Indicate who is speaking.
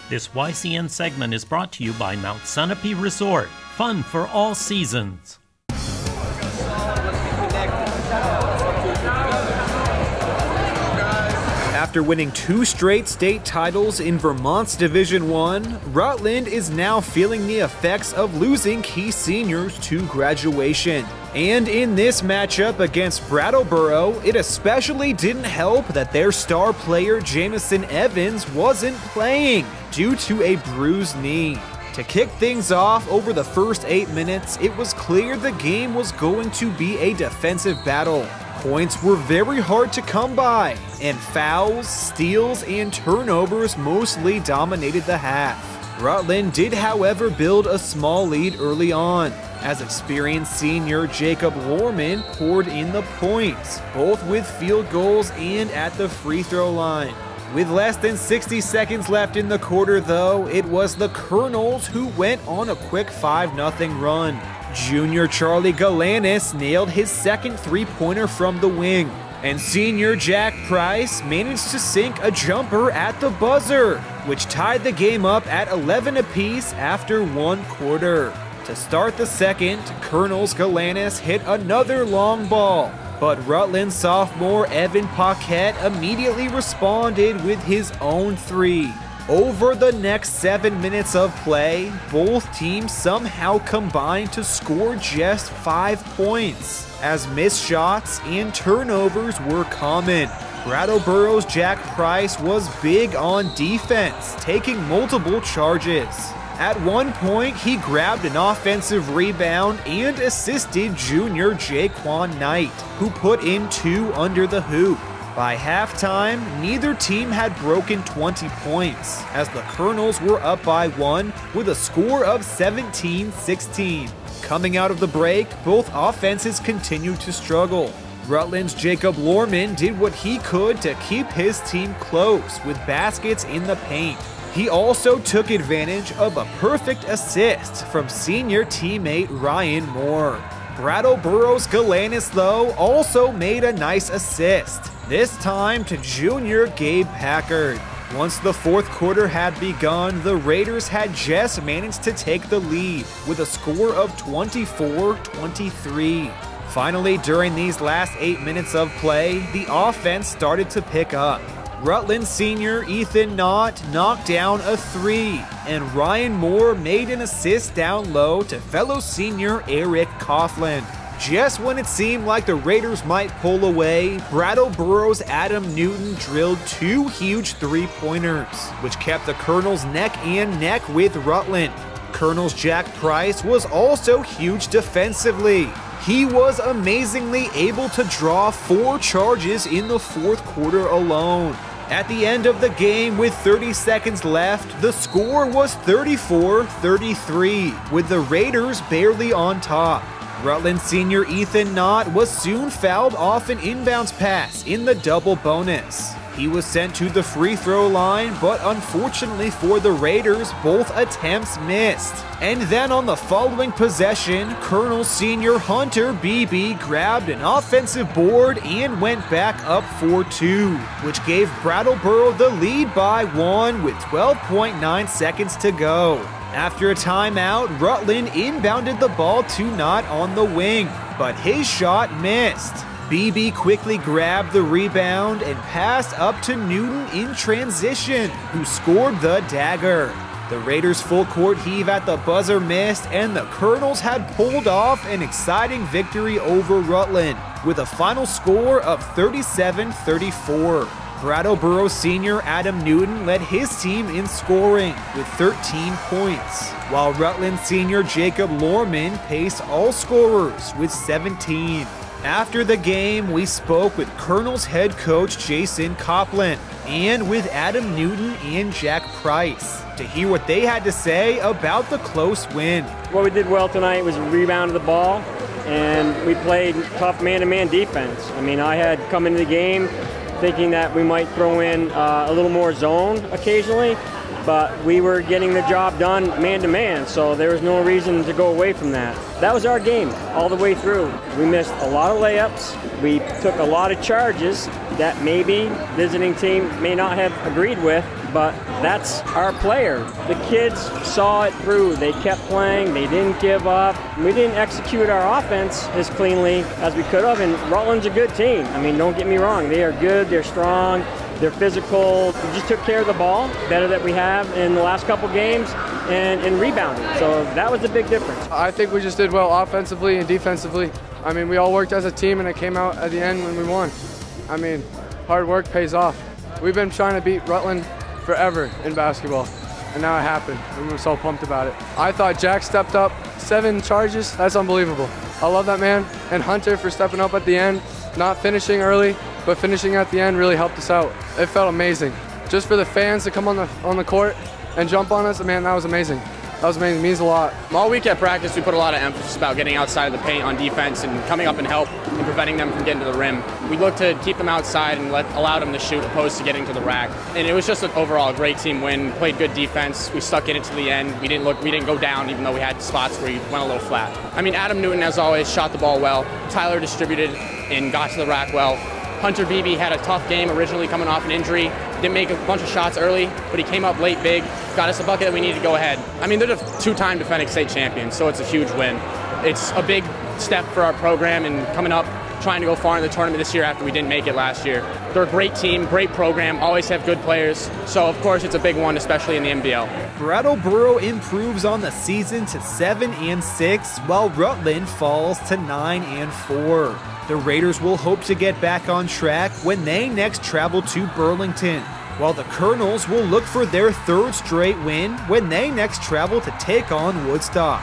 Speaker 1: This YCN segment is brought to you by Mount Sunapee Resort. Fun for all seasons.
Speaker 2: After winning 2 straight state titles in Vermont's Division I, Rutland is now feeling the effects of losing key seniors to graduation. And in this matchup against Brattleboro, it especially didn't help that their star player Jamison Evans wasn't playing due to a bruised knee. To kick things off over the first 8 minutes, it was clear the game was going to be a defensive battle. Points were very hard to come by, and fouls, steals, and turnovers mostly dominated the half. Rutland did, however, build a small lead early on, as experienced senior Jacob Lorman poured in the points, both with field goals and at the free throw line. With less than 60 seconds left in the quarter, though, it was the Colonels who went on a quick 5-0 run. Junior Charlie Galanis nailed his second three-pointer from the wing, and senior Jack Price managed to sink a jumper at the buzzer, which tied the game up at 11 apiece after 1 quarter. To start the second, Colonels Galanis hit another long ball, but Rutland sophomore Evan Paquette immediately responded with his own 3. Over the next 7 minutes of play, both teams somehow combined to score just 5 points, as missed shots and turnovers were common. Brattleboro's Jack Price was big on defense, taking multiple charges. At one point, he grabbed an offensive rebound and assisted junior Jaquan Knight, who put in 2 under the hoop. By halftime, neither team had broken 20 points, as the Colonels were up by 1 with a score of 17-16. Coming out of the break, both offenses continued to struggle. Rutland's Jacob Lorman did what he could to keep his team close with baskets in the paint. He also took advantage of a perfect assist from senior teammate Ryan Moore. Brattleboro's Galanis, though, also made a nice assist, this time to junior Gabe Packard. Once the fourth quarter had begun, the Raiders had just managed to take the lead with a score of 24-23. Finally, during these last 8 minutes of play, the offense started to pick up. Rutland senior Ethan Knott knocked down a 3, and Ryan Moore made an assist down low to fellow senior Eric Coughlin. Just when it seemed like the Raiders might pull away, Brattleboro's Adam Newton drilled 2 huge 3-pointers, which kept the Colonels neck and neck with Rutland. Colonels Jack Price was also huge defensively. He was amazingly able to draw 4 charges in the fourth quarter alone. At the end of the game, with 30 seconds left, the score was 34-33, with the Raiders barely on top. Rutland senior Ethan Knott was soon fouled off an inbounds pass in the double bonus. He was sent to the free throw line, but unfortunately for the Raiders, both attempts missed. And then on the following possession, Colonel senior Hunter Beebe grabbed an offensive board and went back up for 2, which gave Brattleboro the lead by 1 with 12.9 seconds to go. After a timeout, Rutland inbounded the ball to Knott on the wing, but his shot missed. Beebe quickly grabbed the rebound and passed up to Newton in transition, who scored the dagger. The Raiders' full court heave at the buzzer missed, and the Colonels had pulled off an exciting victory over Rutland with a final score of 37-34. Brattleboro senior Adam Newton led his team in scoring with 13 points, while Rutland senior Jacob Lorman paced all scorers with 17. After the game, we spoke with Colonel's head coach Jason Copland and with Adam Newton and Jack Price to hear what they had to say about the close win.
Speaker 3: What we did well tonight was rebound the ball, and we played tough man-to-man defense. I mean, I had come into the game thinking that we might throw in a little more zone occasionally, but we were getting the job done man-to-man, so there was no reason to go away from that. That was our game all the way through. We missed a lot of layups. We took a lot of charges that maybe visiting team may not have agreed with, but that's our player. The kids saw it through. They kept playing. They didn't give up. We didn't execute our offense as cleanly as we could have, and Rutland's a good team. I mean, don't get me wrong. They are good. They're strong. They're physical. We just took care of the ball better than we have in the last couple games and rebounded. So that was the big difference.
Speaker 4: I think we just did well offensively and defensively. I mean, we all worked as a team, and it came out at the end when we won. I mean, hard work pays off. We've been trying to beat Rutland forever in basketball, and now it happened, and we're so pumped about it. I thought Jack stepped up, 7 charges, that's unbelievable. I love that man, and Hunter for stepping up at the end, not finishing early, but finishing at the end really helped us out. It felt amazing. Just for the fans to come on the court and jump on us, man, that was amazing. That was amazing. It means a lot.
Speaker 5: All week at practice, we put a lot of emphasis about getting outside of the paint on defense and coming up and help and preventing them from getting to the rim. We looked to keep them outside and allow them to shoot opposed to getting to the rack. And it was just an overall great team win. Played good defense. We stuck in it to the end. We didn't go down even though we had spots where we went a little flat. I mean, Adam Newton, as always, shot the ball well. Tyler distributed and got to the rack well. Hunter Beebe had a tough game originally coming off an injury. Didn't make a bunch of shots early, but he came up late big, got us a bucket that we needed to go ahead. I mean, they're the 2-time defending state champions, so it's a huge win. It's a big step for our program and coming up, trying to go far in the tournament this year after we didn't make it last year. They're a great team, great program, always have good players, so of course it's a big one, especially in the NBL.
Speaker 2: Brattleboro improves on the season to 7-6, while Rutland falls to 9-4. The Raiders will hope to get back on track when they next travel to Burlington, while the Colonels will look for their 3rd straight win when they next travel to take on Woodstock.